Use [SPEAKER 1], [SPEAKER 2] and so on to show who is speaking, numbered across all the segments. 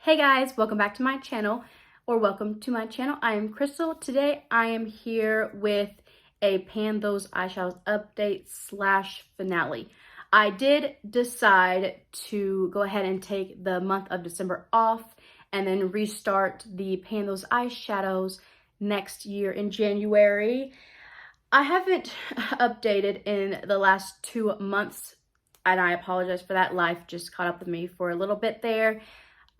[SPEAKER 1] Hey guys, welcome back to my channel, or welcome to my channel. I am Crystal. Today I am here with a Pan Those Eyeshadows update / finale. I did decide to go ahead and take the month of December off and then restart the Pan Those Eyeshadows next year in January. I haven't updated in the last 2 months, and I apologize for that. Life just caught up with me for a little bit there.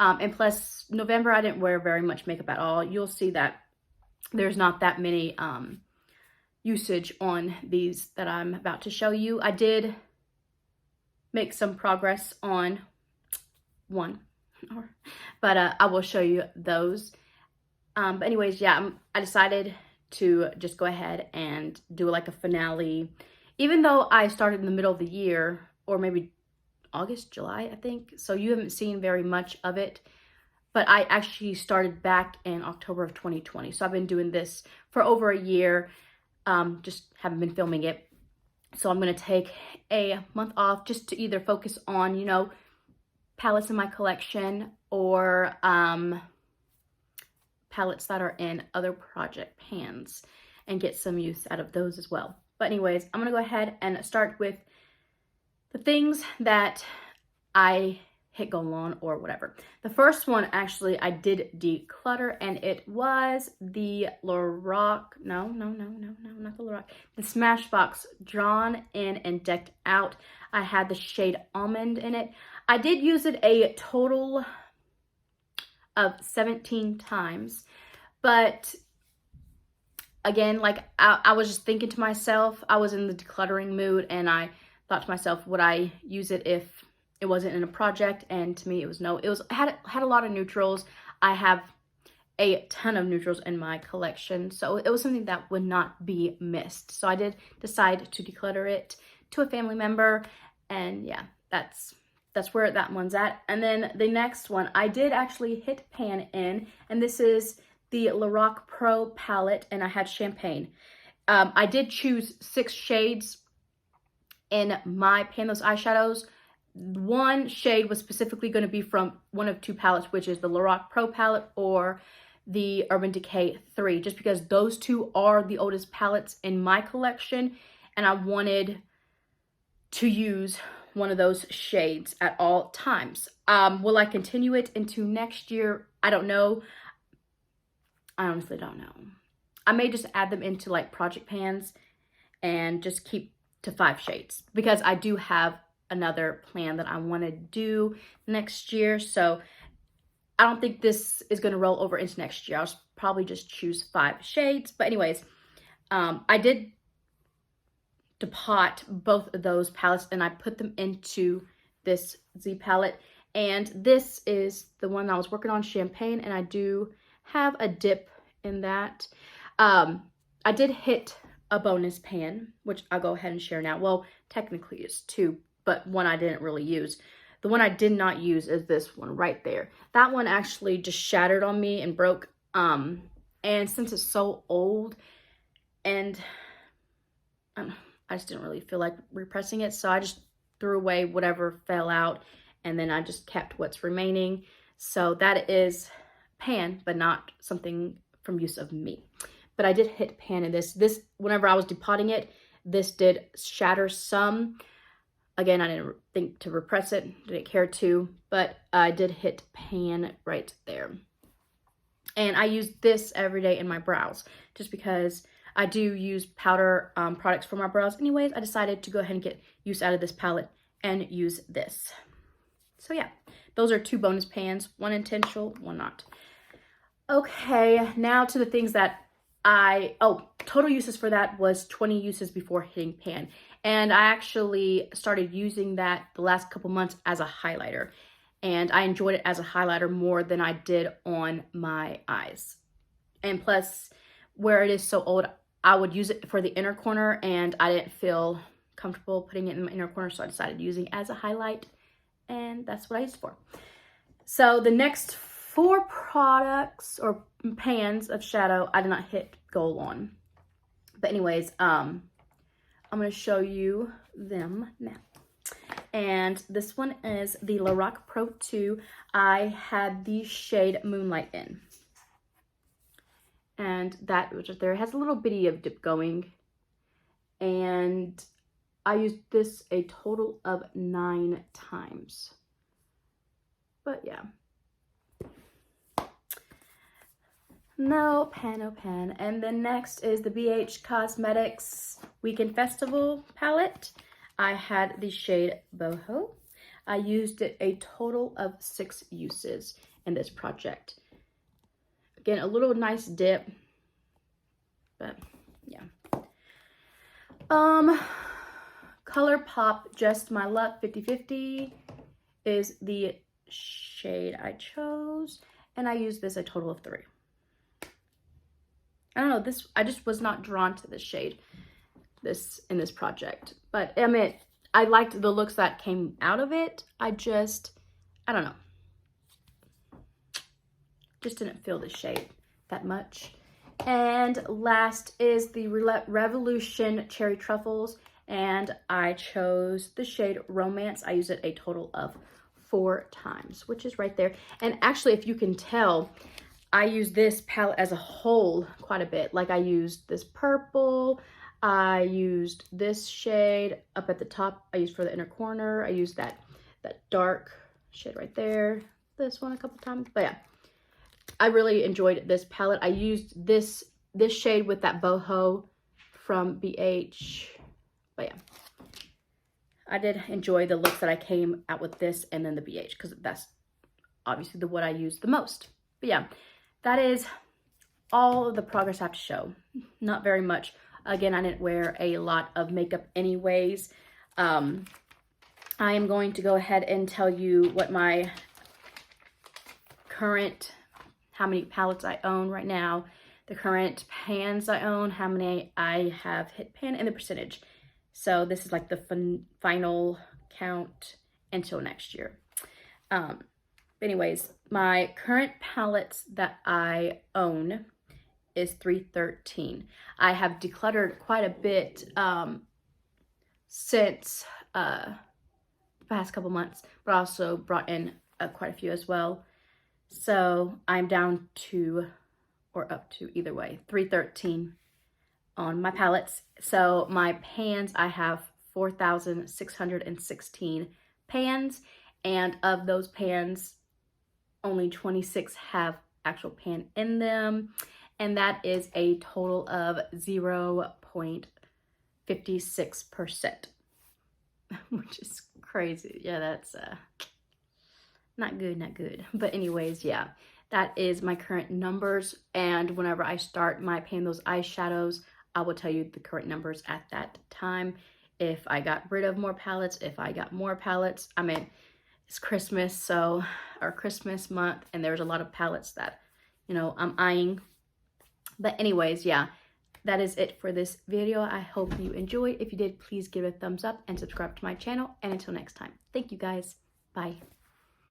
[SPEAKER 1] And plus, November, I didn't wear very much makeup at all. You'll see that there's not that many usage on these that I'm about to show you. I did make some progress on one, but I will show you those. But anyways, yeah, I decided to just go ahead and do like a finale. Even though I started in the middle of the year, or maybe August, July, I think. So you haven't seen very much of it, but I actually started back in October of 2020. So I've been doing this for over a year, just haven't been filming it. So I'm going to take a month off just to either focus on, you know, palettes in my collection or palettes that are in other project pans and get some use out of those as well. But anyways, I'm going to go ahead and start with the things that I hit goal on or whatever. The first one, actually, I did declutter, and it was the Lorac, no, not the Lorac, the Smashbox Drawn In and Decked Out. I had the shade Almond in it. I did use it a total of 17 times, but again, like I was just thinking to myself, I was in the decluttering mood, and I thought to myself, would I use it if it wasn't in a project? And to me, it was no. It had a lot of neutrals. I have a ton of neutrals in my collection, so it was something that would not be missed. So I did decide to declutter it to a family member, and yeah, that's where that one's at. And then the next one, I did actually hit pan in, and this is the Lorac Pro Palette, and I had Champagne. I did choose 6 shades in my Pan Those Eyeshadows. One shade was specifically going to be from one of 2 palettes, which is the Lorac Pro Palette or the Urban Decay 3, just because those 2 are the oldest palettes in my collection, and I wanted to use one of those shades at all times. Will I continue it into next year? I don't know. I honestly don't know. I may just add them into like project pans and just keep to 5 shades, because I do have another plan that I want to do next year. So I don't think this is going to roll over into next year. I'll probably just choose 5 shades. But anyways, I did depot both of those palettes, and I put them into this Z palette. And this is the one I was working on, Champagne, and I do have a dip in that. I did hit a bonus pan, which I'll go ahead and share now. Well, technically it's 2, but one I didn't really use. The one I did not use is this one right there. That one actually just shattered on me and broke. And since it's so old, and I just didn't really feel like repressing it, so I just threw away whatever fell out, and then I just kept what's remaining. So that is pan, but not something from use of me. But I did hit pan in this. Whenever I was depotting it, this did shatter some. Again, I didn't think to repress it, didn't care to, but I did hit pan right there. And I use this every day in my brows, just because I do use powder products for my brows anyways. I decided to go ahead and get use out of this palette and use this. So yeah, those are 2 bonus pans, one intentional, one not. Okay, now to the things that total uses for that was 20 uses before hitting pan. And I actually started using that the last couple months as a highlighter. And I enjoyed it as a highlighter more than I did on my eyes. And plus, where it is so old, I would use it for the inner corner, and I didn't feel comfortable putting it in my inner corner, so I decided using it as a highlight, and that's what I used it for. So the next 4 products or pans of shadow I did not hit goal on. But anyways, I'm going to show you them now. and this one is the Lorac Pro 2. I had the shade Moonlight in. And that was just there. It has a little bitty of dip going. And I used this a total of 9 times. But yeah. No pen, no pen. And then next is the BH Cosmetics Weekend Festival palette. I had the shade Boho. I used it a total of 6 uses in this project. Again, a little nice dip, but yeah. ColourPop Just My Luck 50/50 is the shade I chose, and I used this a total of 3. I don't know, I just was not drawn to this shade in this project, but I mean, I liked the looks that came out of it. I don't know, just didn't feel the shade that much. And last is the Revolution Cherry Truffles, and I chose the shade Romance. I used it a total of 4 times, which is right there. And actually, if you can tell, I use this palette as a whole quite a bit. Like, I used this purple, I used this shade up at the top, I used for the inner corner, I used that dark shade right there, this one a couple times. But yeah, I really enjoyed this palette. I used this shade with that boho from BH. But yeah, I did enjoy the looks that I came out with this and then the BH, because that's obviously what I used the most. But yeah, that is all of the progress I have to show. Not very much. Again, I didn't wear a lot of makeup anyways. I am going to go ahead and tell you what my how many palettes I own right now, the current pans I own, how many I have hit pan, and the percentage. So this is like the final count until next year. Anyways, my current palettes that I own is 313. I have decluttered quite a bit since the past couple months, but also brought in quite a few as well. So I'm down to, or up to, either way, 313 on my palettes. So my pans, I have 4,616 pans, and of those pans, only 26 have actual pan in them, and that is a total of 0.56%, which is crazy. Yeah, that's not good. But anyways, yeah, that is my current numbers, and whenever I start my pan those eyeshadows, I will tell you the current numbers at that time. If I got rid of more palettes, if I got more palettes. I mean, it's Christmas, or Christmas month, and there's a lot of palettes that, you know, I'm eyeing. But anyways, yeah, that is it for this video. I hope you enjoyed. If you did, please give it a thumbs up and subscribe to my channel. And until next time, thank you guys. Bye.